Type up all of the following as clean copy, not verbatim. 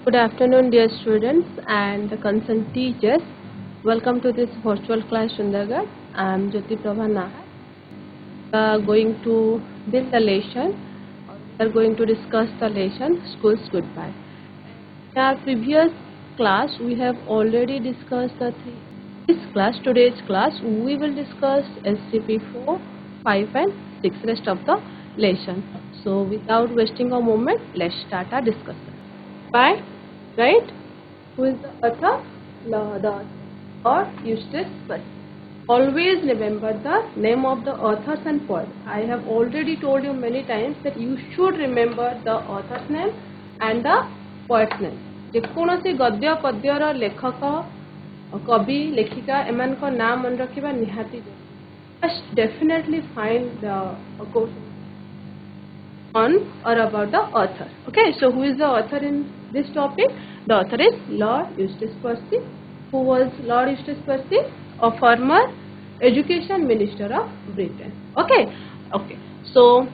Good afternoon, dear students and the concerned teachers. Welcome to this virtual class, Sundargarh. I am Jyoti, Prava, Nahak. We are going to this the lesson. We are going to discuss the lesson School's Goodbye. In our previous class, we have already discussed the three. Today's class, we will discuss SCP 4, 5 and 6, rest of the lesson. So, without wasting a moment, let's start our discussion. By right? Who is the author? The author or Eustace Percy. Always remember the name of the authors and poets. I have already told you many times that you should remember the author's name and the poet's name. ଯେକୌଣସି ଗଦ୍ୟ ପଦ୍ୟର ଲେଖକ କବି ଲେଖିକା ଏମାନଙ୍କ ନାଁ ମନେ ରଖିବା ନିହାତି must definitely find the quote on or about the author. Okay, so who is the author in this topic? The author is Lord Eustace Percy. Who was Lord Eustace Percy? A former education minister of Britain. Okay. So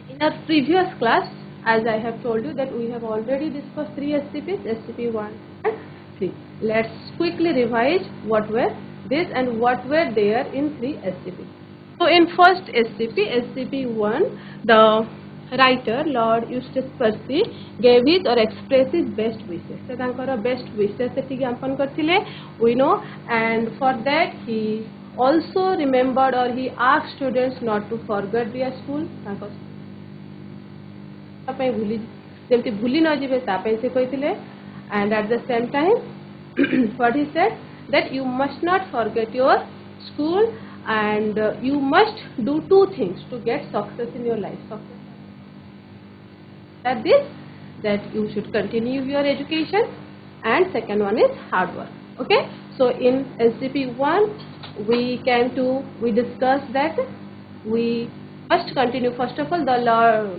in our previous class, as I have told you that we have already discussed three SCPs, SCP-1 and 3. Let's quickly revise what were this and what were there in 3 SCPs. So in first SCP, SCP-1, the writer Lord Eustace Percy gave his or expressed his best wishes. So tankara best wishes seti ज्ञापन करथिले, we know, and for that he also remembered or he asked students not to forget their school. ଯେମିତି ଭୁଲି ନ ଯିବେ ତା ପାଇଁ ସେ କହିଥିଲେ, and at the same time what he said that you must not forget your school and you must do 2 things to get success in your life. That you should continue your education, and second one is hard work. Okay, so in SCP-1 we discussed that we must continue. First of all, the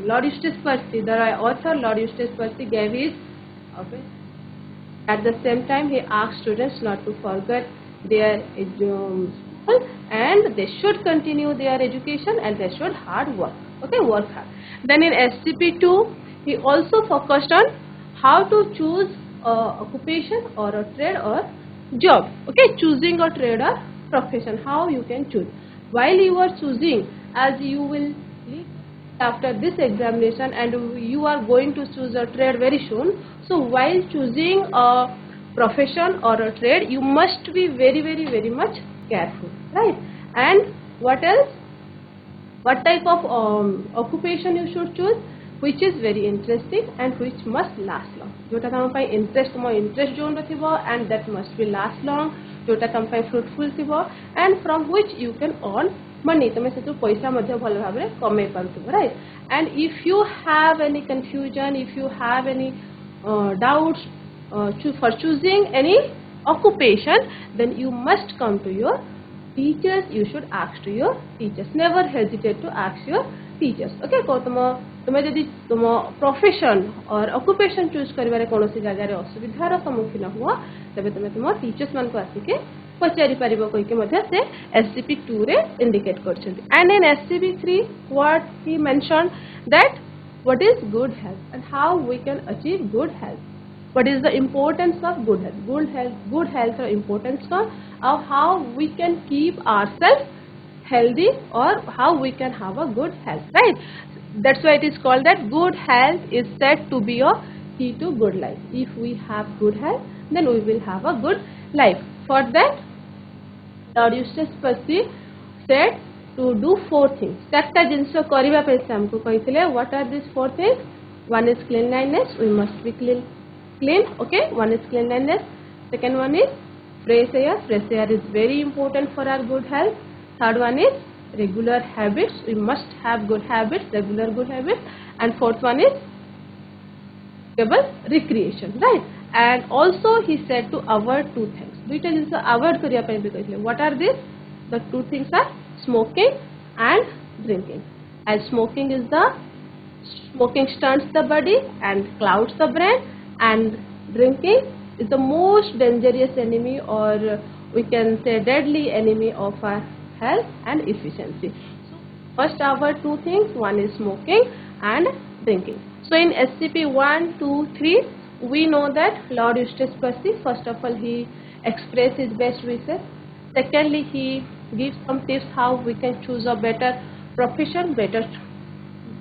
Lord Eustace Percy, the author Lord Eustace Percy gave his at the same time he asked students not to forget their school and they should continue their education and they should work hard. Then in SCP-2 he also focused on how to choose occupation or a trade or job. Okay, choosing a trade or profession, how you can choose. While you are choosing, as you will leave after this examination and you are going to choose a trade very soon. So while choosing a profession or a trade, you must be very much careful, right? And what else? What type of occupation you should choose? Which is very interesting and which must last long. जोटा तम पाई interest zone रथिबो and that must be last long. जोटा तम पाई fruitful थिबो and from which you can earn money. तमे से पैसा मध्य भल भाबरे कमे पारुथिबो, right? And if you have any confusion, if you have any doubts for choosing any occupation, then you must come to your teachers. You should ask to your teachers. Never hesitate to ask your teachers. Okay, को तुम्हें यदि तुम profession और occupation choose करिवारे कोनोसी जगह रे असुविधार सम्मुखीन हुआ तबे तुम तुम टीचर्स मान को आसिके पचारि पारिबो कहि के मध्ये से SCP-2 रे indicate करछन्ती. And in SCP-3 what he mentioned that what is good health and how we can achieve good health. What is the importance of good health? Good health or importance of how we can keep ourselves healthy or how we can have a good health, right? That's why it is called that good health is said to be a key to good life. If we have good health, then we will have a good life. For that, Lord Eustace Percy said to do 4 things. चारटा जिनस करिबा पे से हमको कहिथिले. What are these 4 things? One is cleanliness. We must be clean. Okay, one is cleanliness. Second one is fresh air. Fresh air is very important for our good health. Third one is regular habits. We must have good habits, regular good habits. And fourth one is recreation, right? And also he said to avoid 2 things. दुईटा जिनस avoid करिया पे भी कहिथिले. What are these? The 2 things are smoking and drinking. As smoking stunts the body and clouds the brain, and drinking is the most dangerous enemy, or we can say deadly enemy of our health and efficiency. So first avoid 2 things. One is smoking and drinking. So in SCP-1, 2, 3 we know that Lord Eustace Percy, first of all, he expressed his best wishes. Secondly, he gives some tips how we can choose a better profession, better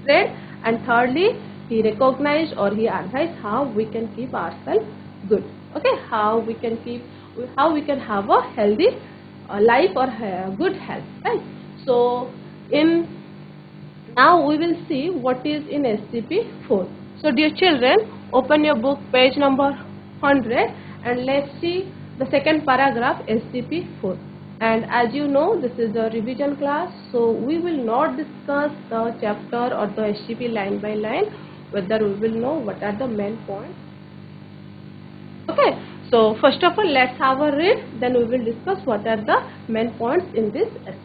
trade. And thirdly, he recognized or he advised how we can keep ourselves good. Okay, how we can have a healthy life or good health, right? So in now we will see what is in SCP-4. So dear children, open your book page number 100 and let's see the second paragraph, SCP-4. And as you know, this is a revision class, so we will not discuss the chapter or the SCP line by line, whether we will know what are the main points. Okay, so first of all, let's have a read, then we will discuss what are the main points in this SCP.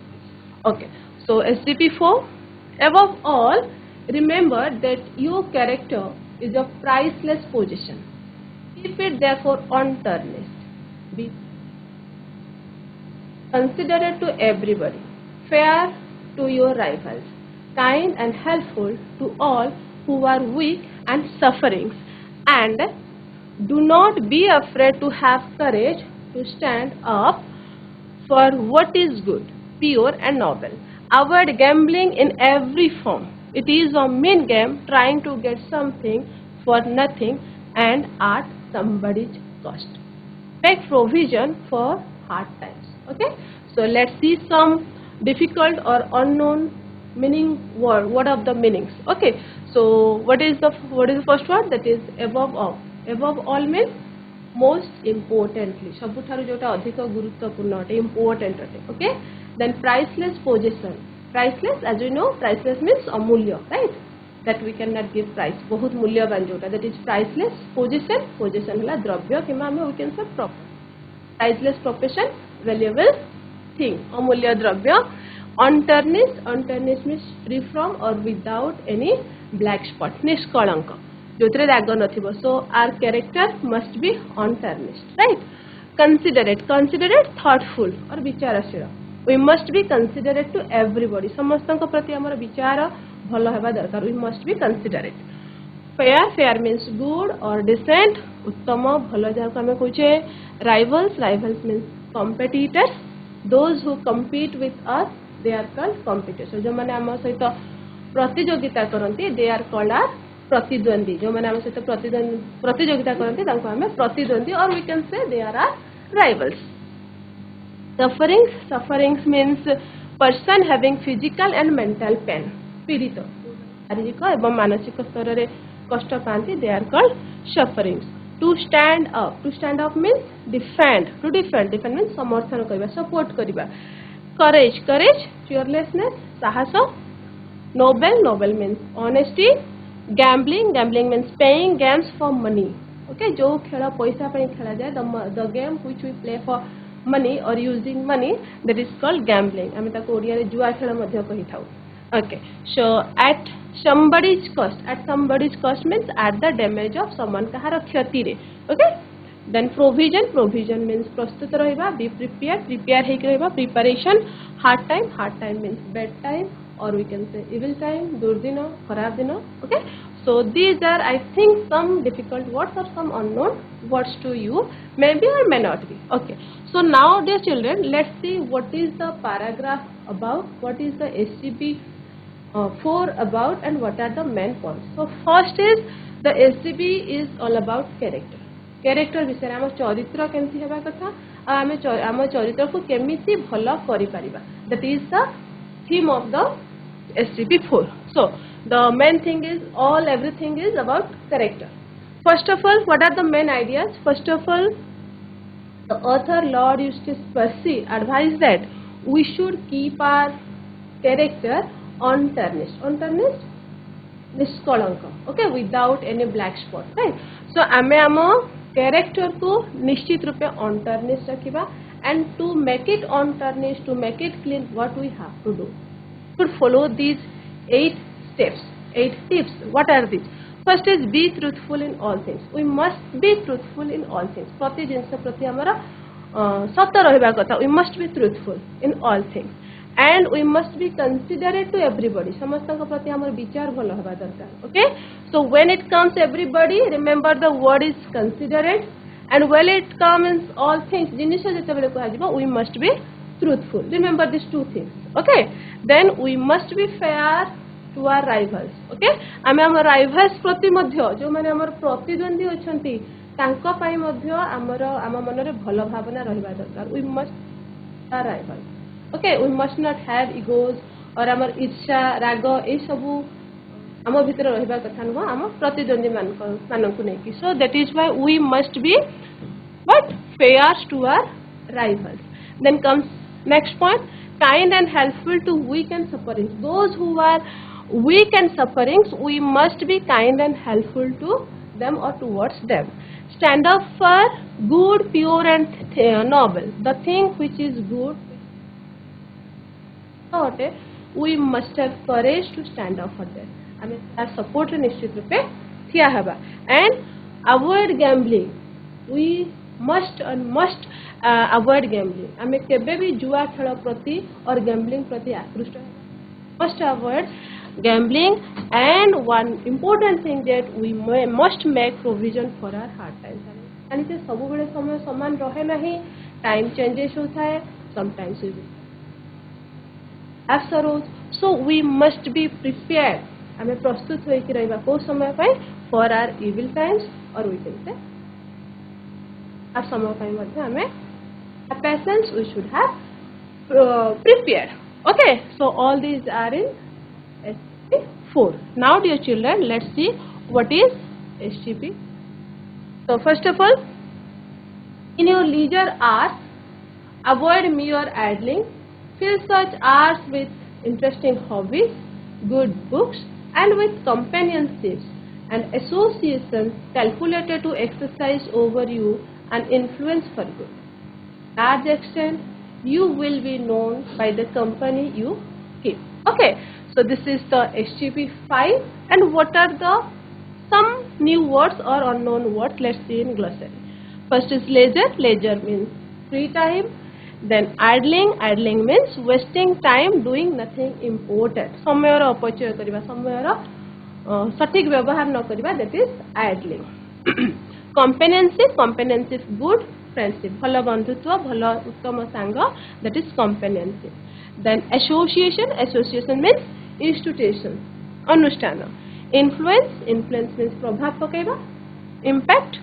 Okay, so SCP-4. Above all, remember that your character is a priceless possession. Keep it therefore untarnished. Be considerate to everybody, fair to your rivals, kind and helpful to all who are weak and suffering, and do not be afraid to have courage to stand up for what is good, pure and noble. Avoid gambling in every form. It is a mean game trying to get something for nothing and at somebody's cost. Make provision for hard times. Okay, so let's see some difficult or unknown meaning word of the meanings. Okay, so what is the first word? That is above all. Above all means most importantly, सबुठारु जोटा अधिक गुरुत्वपूर्ण अटे, important अटे. Okay, then priceless possession. Priceless, as we know, priceless means अमूल्य, right? That we cannot give price. बहुत मूल्यवान जोटा, that is priceless. Possession, possession हला द्रव्य किंवा हमें we can say property. Priceless profession, valuable thing, अमूल्य द्रव्य. Untarnished, untarnished means free from or without any black spot, निष्कलंक, जोतरे दाग नथिबो. So our character must be untarnished, right? Considerate, considerate, thoughtful और विचारशील. We must be considerate to everybody. समस्तଙ୍କ प्रति हमर विचार भलो हेबा दरकार. We must be considerate. Fair, fair means good or decent, उत्तम भलो जाको हमें कहूचे. Rivals, rivals means competitors. Those who compete with us, they are called competitors. जो माने हम सहित प्रतियोगिता करंती, they are called as प्रतिद्वंदी. जो माने हम सहित प्रतियोगिता करंती तांको हमें प्रतिद्वंदी, or we can say they are our rivals. Sufferings, sufferings means person having physical and mental pain. पीड़ित, शारीरिक एवं मानसिक स्तर रे कष्ट पाती, they are called sufferings. To stand up, to stand up means defend. To defend, defend means समर्थन करबा, support करबा. Courage, courage, fearlessness, साहस. Noble, noble means honesty. Gambling, gambling means paying games for money. Okay, जो खेला पैसा पे खेला जाए, the game which we play for money or using money, that is called gambling. आमे ताको ओडिया रे जुआ खेल मध्य कहि थाउ. Okay, so at somebody's cost means at the damage of someone, कहार क्षति रे. Okay, then provision, provision means प्रस्तुत रहिबा, be prepared, prepare Keck रहिबा, preparation. Hard time means bad time, or we can say evil time, दुर्दिन, खराब दिन. Okay, so these are, I think, some difficult words or some unknown words to you, maybe or may not be. Okay, so now dear children, let's see what is the paragraph about, what is the SCP-4 about, and what are the main points. So first is the SCP is all about character. Character विषय आम चरित्र केमती हेबा कथा, आम चरित्र को केमिति भलो करि परिबा. That is the theme of the SCP-4. So the main thing is everything is about character. First of all, what are the main ideas? First of all, the author Lord Eustace Percy advised that we should keep our character untarnished. Untarnished, निष्कलंक. Okay, without any black spot, right? So आमे आम character को निश्चित रूपे untarnished रखिबा, and to make it untarnished, to make it clean, what we have to do? To follow these 8 steps, 8 tips. What are these? First is be truthful in all things. We must be truthful in all things. प्रति जिनस प्रति हमारा सत्य रहबा कथा. We must be truthful in all things. and we must be considerate to everybody. समस्तक प्रति हमर विचार भलो हबा दरकार. Okay, so when it comes everybody, remember the word is considerate, and when it comes all things जिनिस जते बेले कहा जिवो, we must be truthful. Remember these two things. Okay, then we must be fair to our rivals. Okay, आमे हमर rivals प्रति मध्य जो माने हमर प्रतिद्वंदी अछंती तांको पाई मध्य हमर आम मनरे भलो भावना रहिबा दरकार. We must our rivals. Okay, we must not have egos or our ईर्ष्या राग ए सबु आम भितर रहिबा कथा न आम प्रतिद्वंदी मानकु नै कि. So that is why we must be but fair to our rivals. Then comes next point, kind and helpful to weak and suffering. Those who are weak and suffering, we must be kind and helpful to them or towards them. Stand up for good, pure and noble. The thing which is good, we must have courage to stand up for that. I mean, our support निश्चित रूपे थिया हबा. And avoid gambling. We must avoid gambling. आमे केबे भी जुआ खेल प्रति और gambling प्रति आकृष्ट must avoid gambling. And one important thing that we must make provision for our hard times. यानी कि सब बेले समय समान रहे नहीं, time changes होता है, sometimes we have sorrows, so we must be prepared. हमें प्रस्तुत होई कि रहबा को समय पाए for our evil times, or we can say our समय पाए मध्ये हमें patience we should have prepared. Okay, so all these are in SCP-4. Now dear children, let's see what is SCP. So first of all, in your leisure hours, avoid mere idling. Fill such hours with interesting hobbies, good books, and with companionships and associations calculated to exercise over you and influence for good. Large extent, you will be known by the company you keep. Okay, so this is the SCP-5, and what are the some new words or unknown words? Let's see in glossary. First is leisure. Leisure means free time. Then idling means wasting time doing nothing important. समयर अपचय करिबा, समयर सठिक व्यवहार न करिबा, that is idling. companionship good friendship, भलो बंधुत्व, भलो उत्तम संग, that is companionship. Then association means institution, अनुष्ठान. Influence means प्रभाव पकेबा, impact.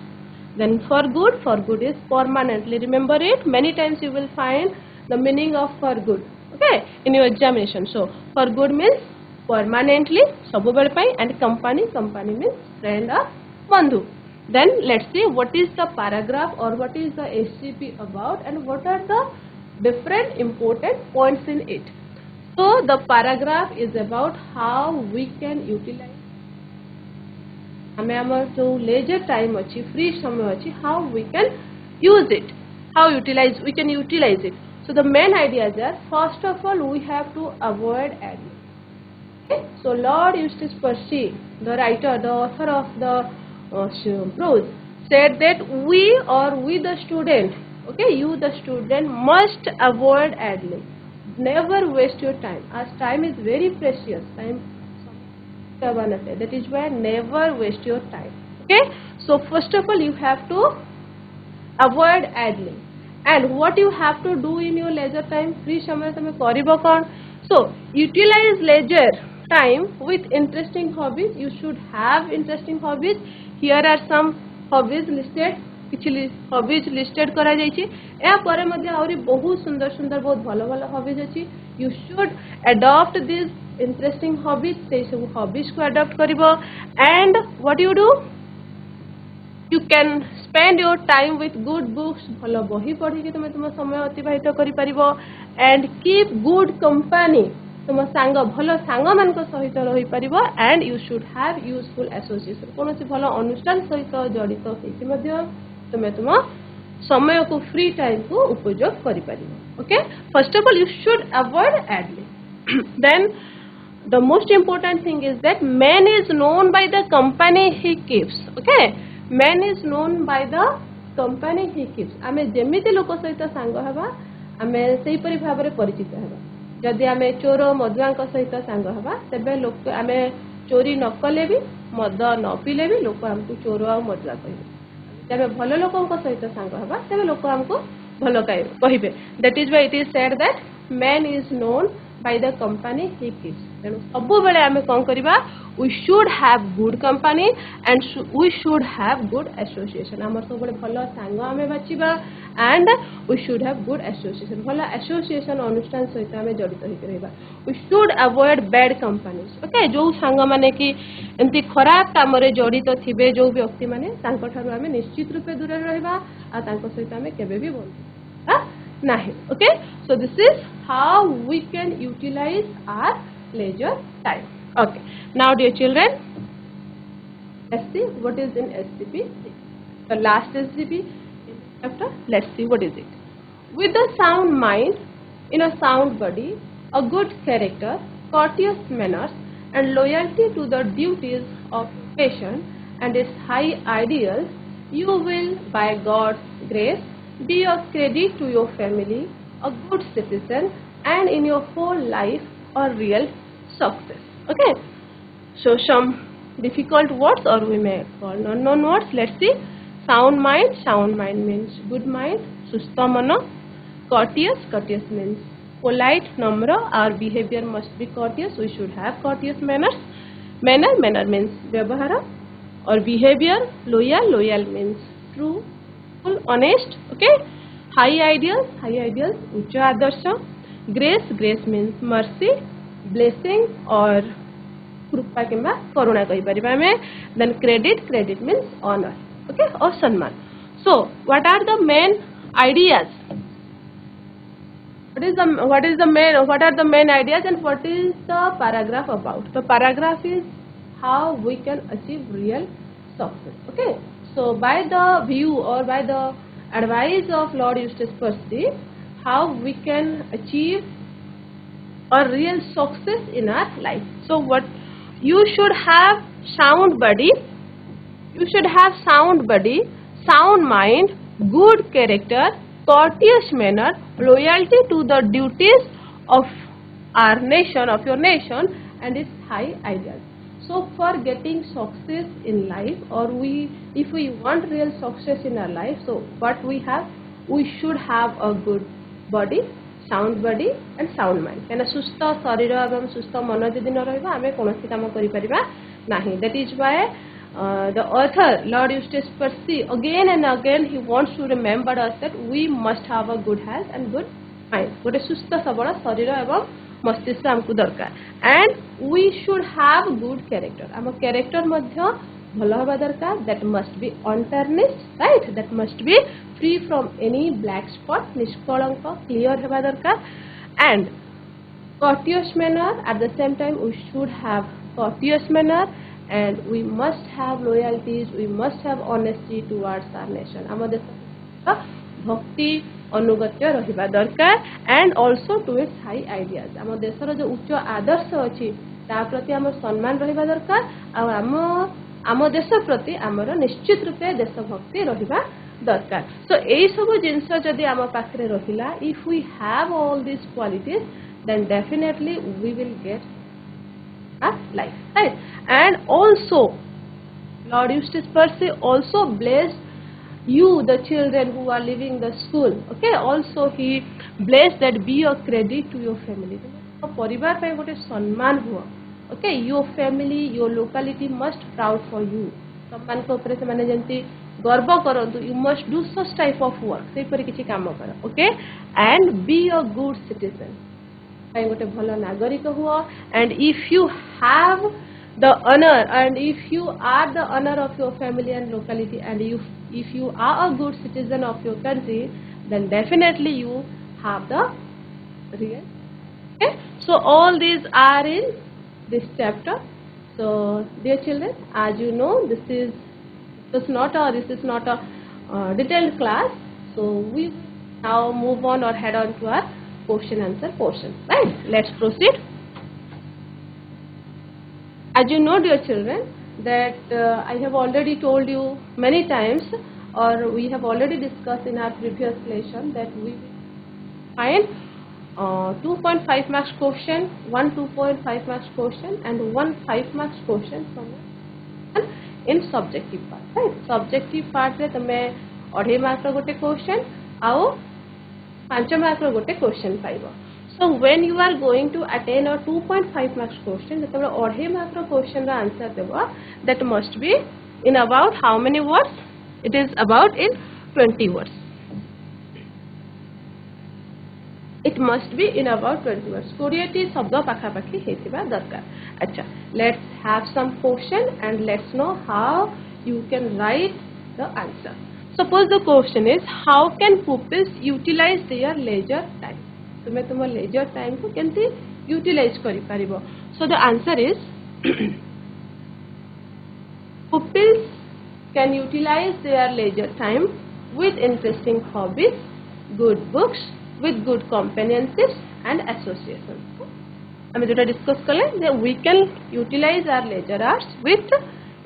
Then for good is permanently. Remember it, many times you will find the meaning of for good, okay, in your examination. So for good means permanently, sabu bel pai, and company means friend or bandhu. Then let's see what is the paragraph or what is the SCP about, and what are the different important points in it. So the paragraph is about how we can utilize जो leisure time अच्छी, free समय अच्छी, how we can use it, we can utilize it. So the main ideas are, first of all, we have to avoid idling. Okay? So Lord Eustace Percy, the writer, the author of the prose, said that we the student, okay, you the student must avoid idling. Never waste your time, as time is very precious. That is why never waste your time. Okay, so first of all you have to avoid idling. And what you have to do in your leisure time, free समय तमे करिबो कोन? So utilize leisure time with interesting hobbies. You should have interesting hobbies. Here are some hobbies listed. किछि hobbies listed करा जायछि. या परे मध्ये आउरी बहुत सुंदर बहुत भलो भलो hobbies अछि. You should adopt these interesting hobbies. से सब hobbies को adopt करिबो. And what you do? You can spend your time with good books. भलो बही पढ़ी कि तुम समय अतिबाहित करि परिबो. And keep good company. तुम सांग भलो सांग मान को सहित रही परिबो. And you should have useful association. कोनोसी भलो अनुष्ठान सहित जड़ित होइति मध्ये तुम समय को फ्री टाइम को उपयोग करि परिबो. Okay, first of all you should avoid idling. Then the most important thing is that man is known by the company he keeps. Okay, man is known by the company he keeps. आमे जेमिति लोक सहित सांग हेबा, आमे सेही परि भाबरे परिचित हेबा. जदि आम चोर मदुआ सहित सांग हवा तेबे लोक आम चोरी न कले भी मद न पीले भी लोक आमको चोर आ मदुआ कहे जब भल लोक सहित सांग हवा तेबे लोक आमको भल कहे that is why it is said that man is known by the company he keeps तेणु सब बेले आम कौन करवा we should have good company and we should have good association आमर सब बेले भल सांग आम बाछिबा and we should have good association भल association अनुष्ठान सहित आम जड़ित होकर रहबा we should avoid bad companies okay जो सांग माने कि एमती खराब काम रे जड़ित थिबे जो व्यक्ति माने तांको ठारू आम निश्चित रूपे दूर रहबा आ तांको सहित आम केबे भी बोलबा nahi okay so this is how we can utilize our leisure time okay now dear children let's see what is in SCP the last SCP chapter let's see what is it with a sound mind in a sound body a good character courteous manners and loyalty to the duties of nation and its high ideals you will by God's grace be a credit to your family, a good citizen, and in your whole life, a real success. Okay. So some difficult words, or we may call non-known words. Let's see. Sound mind. Sound mind means good mind. Susta mana. Courteous. Courteous means polite, namra. Our behavior must be courteous. We should have courteous manners. Manner means vyavahara. Or behavior. Loyal means true. Honest okay high ideals ucha adarsha grace means mercy blessing or krupa kimba karuna kahi pariba ame then credit means honor okay or sanman so what are the main ideas what are the main ideas and what is the paragraph about the paragraph is how we can achieve real success okay so by the view or by the advice of Lord Eustace Percy, how we can achieve a real success in our life. So what you should have sound body, sound mind, good character, courteous manner, loyalty to the duties of our nation, of your nation and its high ideals. So for getting success in life or if we want real success in our life, so what we should have a good body and sound mind. Kana susta sharira ebam susta mana jodi na rahiba ame konosi kama kari pariba nahi. That is why the author Lord Eustace Percy again and again he wants to remember us that we must have a good health and good mind. Gote susta sabala sharira ebam मस्तिष्क हमको दरकार and we should have good character आम character मध्य भल हवा दरकार that must be untarnished right that must be free from any black spot निष्कलंक clear हवा दरकार and courteous manner at the same time we should have courteous manner and we must have loyalties we must have honesty towards our nation आम देश भक्ति अनुगत्य रहिबा दरकार and also to its high ideas आम देशर जो उच्च आदर्श अच्छी ता प्रति आम सम्मान रहिबा दरकार आम देश प्रति आमर निश्चित रूपे देशभक्ति रहिबा दरकार सो एई सब जिंस जदि आम पाखरे रहिला if we have all this qualities then definitely we will get a life right and also Lord Eustace Percy also blessed you the children who are leaving the school okay also he blessed that be a credit to your family परिवार पे गोटे सम्मान हुआ okay your family your locality must proud for you सम्मान को ऊपर से माने जंती गर्व करंतु you must do such type of work से पर किछि काम कर okay and be a good citizen पे गोटे भलो नागरिक हुआ and if you have the honor and if you are the honor of your family and locality and if you are a good citizen of your country then definitely you have the real okay so all these are in this chapter so dear children as you know this is not a detailed class so we now move on or head on to our question answer portion right let's proceed. As you know dear children that I have already told you many times or we have already discussed in our previous lesson that we find 2.5 marks question, one 2.5 marks question, and one 5 marks question from in subjective part, right? Subjective part रे तमे 2.5 mark रो गोटे question आउ 5 mark रो गोटे question पाइबो. So when you are going to attain a 2.5 marks question, जब 2.5 mark रो question रो answer देबो, that must be in about how many words? It is about in 20 words. It must be in about 20 words. 20 शब्द पाखापाखि हेतिबा दरकार. अच्छा, let's have some question and let's know how you can write the answer. Suppose the question is, how can pupils utilize their leisure time? तुमे तुम leisure time को केमती utilize करि परिबो. So the answer is pupils can utilize their leisure time with interesting hobbies, good books, with good companionships and associations. I mean, discuss kale that we can utilize our leisure hours with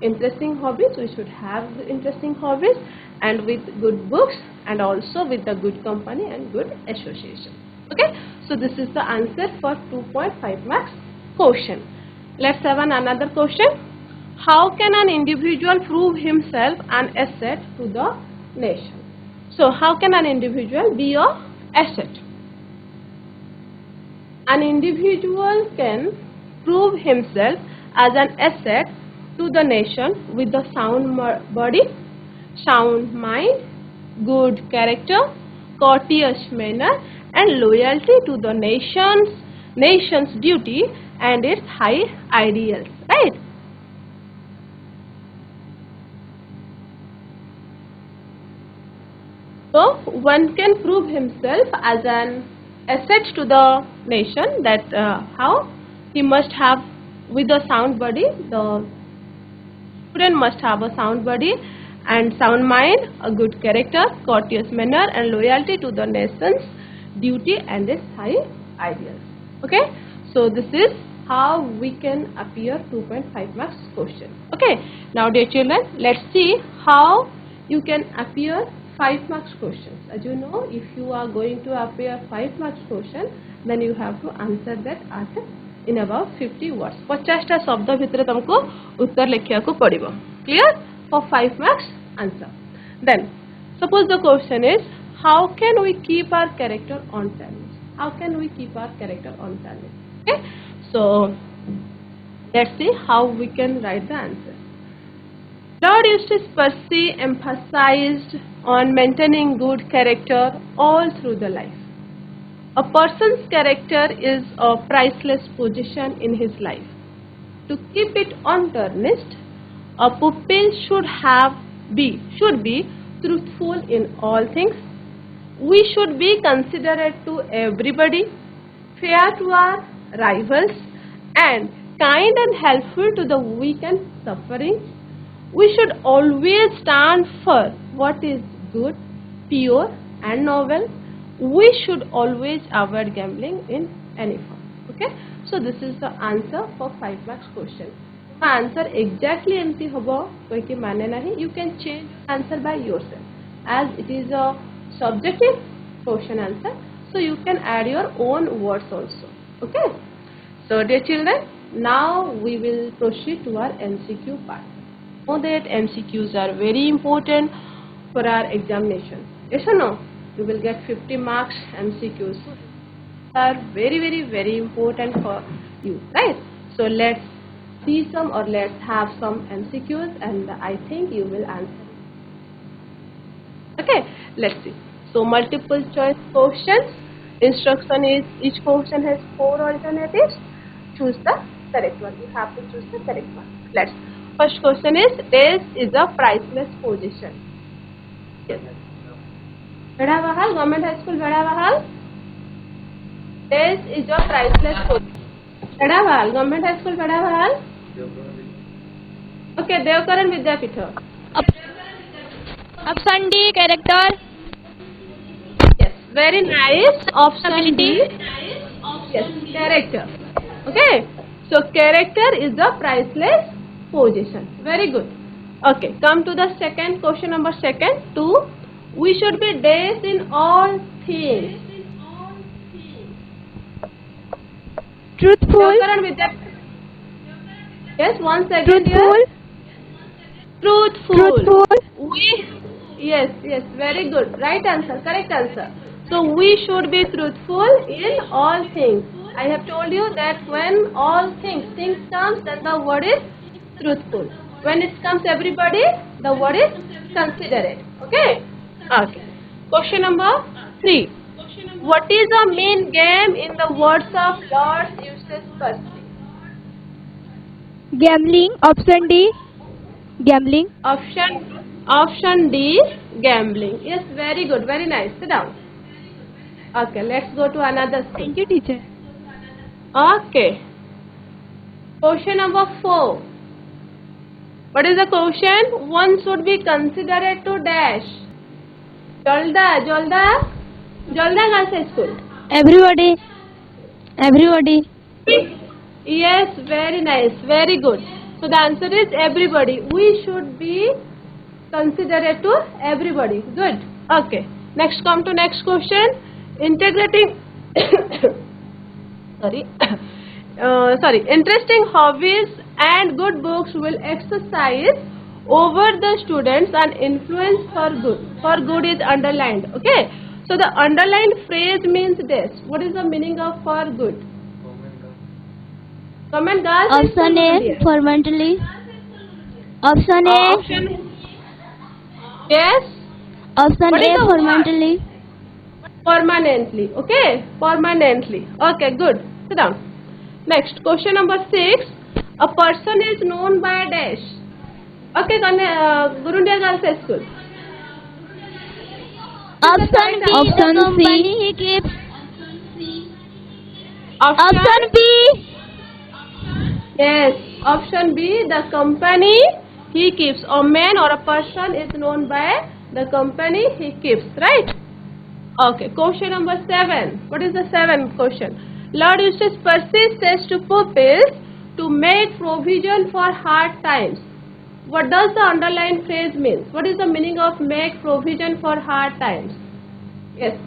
interesting hobbies. We should have interesting hobbies and with good books and also with the good company and good association. Okay, so this is the answer for 2.5 marks question. Let's have another question. How can an individual prove himself an asset to the nation? So how can an individual be a asset? An individual can prove himself as an asset to the nation with a sound body, sound mind, good character, courteous manner, and loyalty to the nation's duty and its high ideals. Right? So one can prove himself as an asset to the nation, that how he must have with a sound body. The student must have a sound body and sound mind, a good character, courteous manner, and loyalty to the nation's duty and its high ideals. Okay, so this is how we can appear 2.5 marks question. Okay, now dear children, let's see how you can appear 5 marks questions. As you know, if you are going to appear 5 marks question, then you have to answer that at in about 50 words. 50 टा शब्द भितर तुमको उत्तर लिखिया को पड़िबो. Clear? For 5 marks answer. Then suppose the question is, how can we keep our character on service? How can we keep our character on service? Okay, so let's see how we can write the answer. Lord Eustace Percy emphasized on maintaining good character all through the life. A person's character is a priceless possession in his life. To keep it untarnished, a pupil should be truthful in all things. We should be considerate to everybody, fair to our rivals, and kind and helpful to the weak and suffering. We should always stand for what is good, pure, and noble. We should always avoid gambling in any form. Okay, so this is the answer for 5 marks question. The answer exactly empty hobo koi ki mane nahi. You can change answer by yourself, as it is a subjective question answer, so you can add your own words also. Okay, so dear children, now we will proceed to our MCQ part. Know that MCQs are very important for our examination. Yes or no? You will get 50 marks MCQs. Are very important for you, right? So let's see some, or let's have some MCQs, and I think you will answer. Okay, let's see. So multiple choice questions. Instruction is, each question has 4 alternatives. Choose the correct one. You have to choose the correct one. Let's. First question is, this is a priceless possession. Yes. Bedavahal, Government High School, Bedavahal. This is a priceless possession. Bedavahal, Government High School, Bedavahal. Okay, Devkaran Vidyapitha. Option D, character. Yes, very nice. Option D. Yes, character. Okay, so character is a priceless possession. Very good. Okay, come to the second question, number 2. We should be days in all things. Truthful. Yes, once again. Truthful. Here. Truthful. Truthful. Yes, very good. Right answer, correct answer. So we should be truthful in all things. I have told you that when all things comes, then the word is truthful. When it comes everybody, the word is considerate. Okay? Okay. Question number 3. What is the main game in the words of Lord Eustace Percy? Gambling. Option D. Gambling. Option D, gambling. Yes, very good, very nice. Sit down. Okay, let's go to another thing. Thank you, teacher. Okay. Question number 4. What is the question? One should be considerate to dash. Jolda girls high school. Everybody. Everybody. Yes, very nice, very good. So the answer is everybody. We should be considerate to everybody. Good. Okay. Next, come to next question. Integrating interesting hobbies and good books will exercise over the students and influence for good. For good is underlined. Okay. So the underlined phrase means this. What is the meaning of for good? Comment, guys. Option A. Permanently. Option A. Option. Yes. Option A. Permanently. Permanently. Okay. Permanently. Okay. Good. Sit down. Next. Question number 6. A person is known by dash. Okay. Gurundia Girls High School. Option B. Option The company he keeps. Option B. Yes. Option B. The company he keeps. A man or a person is known by the company he keeps. Right? Okay. Question number 7. What is the 7th question? Lord Eustace Percy says to pupils to make provision for hard times. What does the underlined phrase mean? What is the meaning of make provision for hard times? Yes.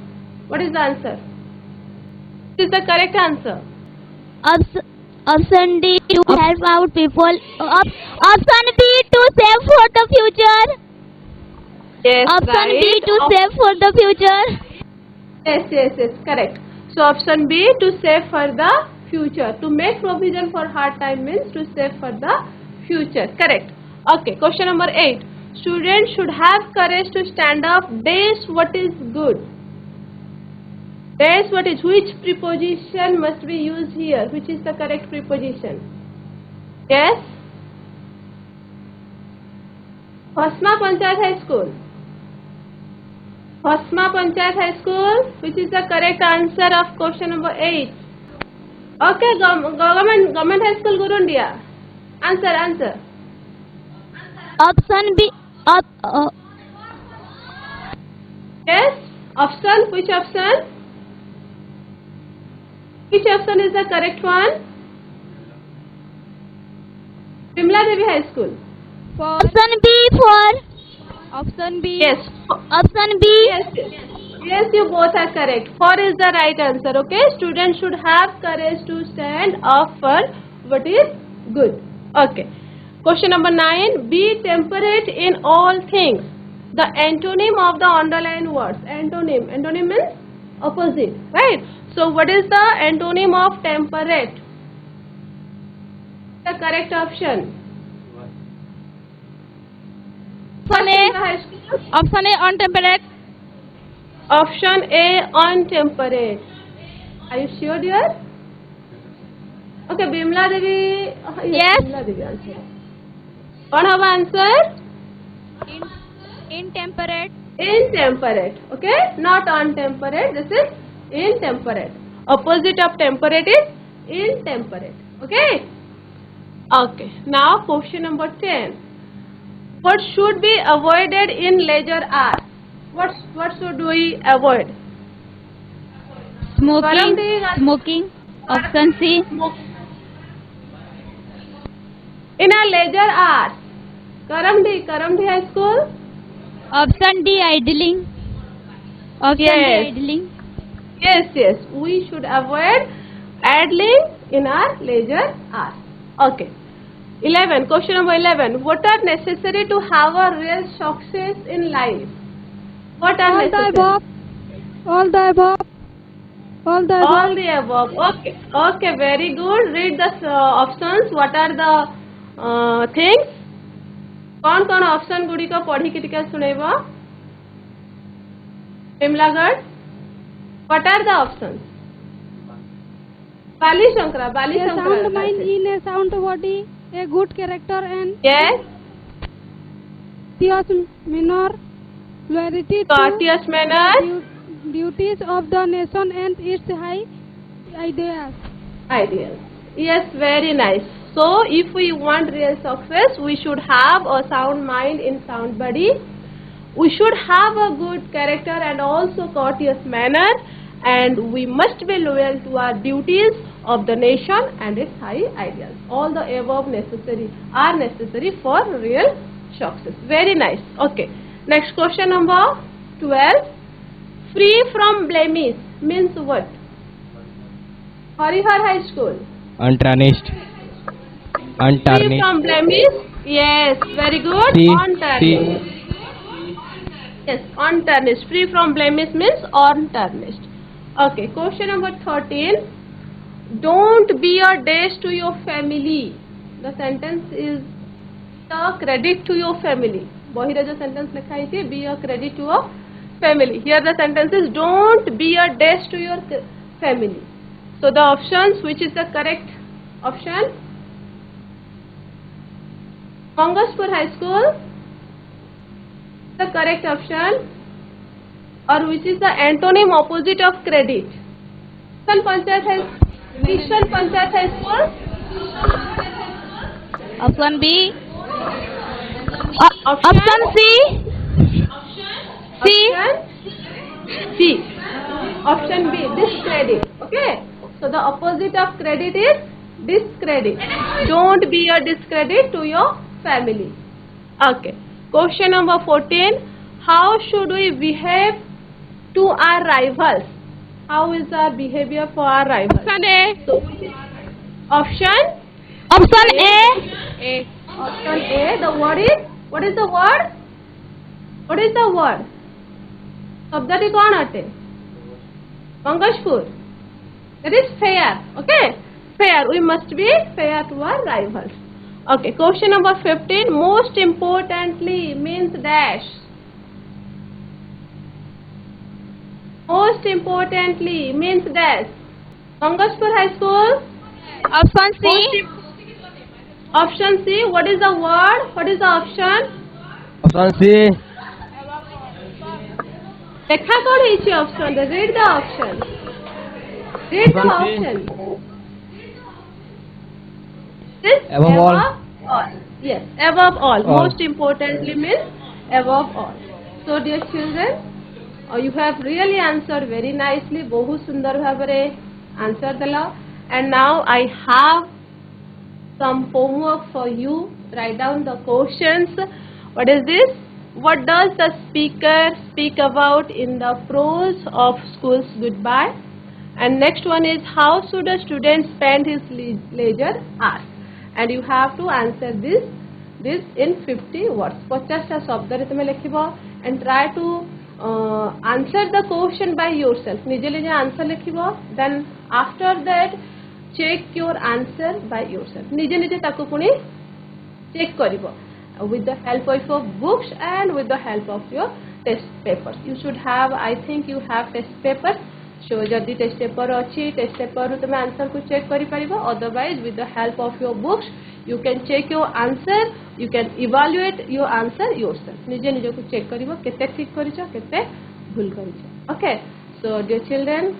What is the answer? This is the correct answer. Option D. To help out people. Option B. To save for the future. Yes, Option right. B. To save for the future. Yes, correct. So option B, to save for the future. To make provision for hard time means to save for the future. Correct. Okay, question number 8. Students should have courage to stand up. Dash what is good. Dash what is, which preposition must be used here? Which is the correct preposition? Yes? Hasma Panchayat High School. Hasma Panchayat High School. Which is the correct answer of question number 8? Okay, government high school Gurundia. Answer. Option B. Yes? Option, which option? Which option is the correct one? Vimla Devi High School. Option B for. Option B. Yes. Option B. Yes, you both are correct. 4 is the right answer. Okay, students should have courage to stand up for what is good. Okay. Question number 9. Be temperate in all things. The antonym of the underlined words. Antonym. Antonym means opposite. Right? So what is the antonym of temperate? The correct option. Option A. Untemperate. Option A, untemperate. Are you sure, dear? Okay, Bimla Devi. Yes. Bimla Devi answer. What have answer? Intemperate. Intemperate. Okay, not untemperate. This is intemperate. Opposite of temperate is intemperate. Okay. Okay. Now question number 10. What should be avoided in leisure hours? What should we avoid? Smoking. Option C. In a leisure hours. Karamdi High School. Option D. Idling. Option D. Idling. Yes. We should avoid idling in our leisure hours. Okay. 11. Question number 11. What are necessary to have a real success in life? What are All the necessary? above. All the above. All the All above. the above. Okay. Okay. Very good. Read the options. What are the things? कौन कौन option Gudi को पढ़ी कि टिके सुनेबा Bimlagarh what are the options Balishankara A sound mind in a sound body, a good character and yes courteous manner, loyalty courteous manners to duties of the nation and its high ideas. ideals. Yes, very nice. So, if we want real success, we should have a sound mind in sound body. We should have a good character and also courteous manner, and we must be loyal to our duties of the nation and its high ideals. All the above are necessary for real success. Very nice. Okay. Next question number 12. Free from blemish means what? Harihar High School. Untarnished. Free from blemish. Yes, very good. Untarnished. Yes, untarnished. Free from blemish means untarnished. Okay, question number 13. Don't be a dash to your family. The sentence is a credit to your family. Bahira jo sentence likha hai thi, be a credit to your family. Here the sentence is don't be a dash to your family. So the options, which is the correct option? Mangaspur High School, the correct option, or which is the antonym opposite of credit? Mission Panchayat High School. Option B. Option C. C. Option B, discredit. Okay. So the opposite of credit is discredit. Don't be a discredit to your family. Okay. Question number 14. How should we behave to our rivals? How is our behavior for our rivals? Option A. So, option A. Option A. The word is, what is the word? What is the word? शब्दटी कौन आते? मंगशपुर. That is fair. Okay, fair. We must be fair to our rivals. Okay. Question number 15. Most importantly means dash. Most importantly means dash. Mangaspur High School. Option C. Option C. What is the word? What is the option? Option C. Dekha kod each option. Read the option. Read the option. This Above all. Yes, above all. All. Most importantly means above all. So dear children, you have really answered very nicely. Bahut sundar bhabare answer dela. And now I have some homework for you. Write down the questions. What is this? What does the speaker speak about in the prose of school's goodbye? And next one is, how should a student spend his leisure hours? And you have to answer this in 50 words. 50 ta shabd re tume lekhibo and try to answer the question by yourself. Nije nije answer lekhibo. Then after that, check your answer by yourself. Nije nije taku puni check karibo with the help of your books and with the help of your test papers. You should have, I think you have test papers. So jodi test paper achi, test paper ru tame answer ku check kari paribo. Otherwise, with the help of your books, you can check your answer. You can evaluate your answer yourself. Nije nije ku check karibo kete thik karicho, kete bhul karicho. Okay. So dear children,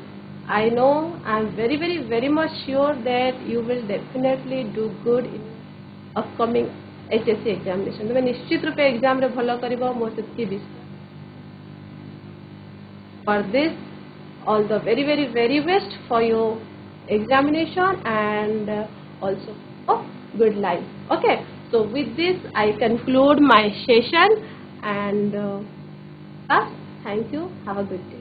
I know, I am very much sure that you will definitely do good in upcoming HSC examination. तुम निश्चित रूपे exam रे भलो करिबो मोर सेति विश्वास. For this, all the very best for your examination and also for good life. Okay. So with this, I conclude my session and thank you. Have a good day.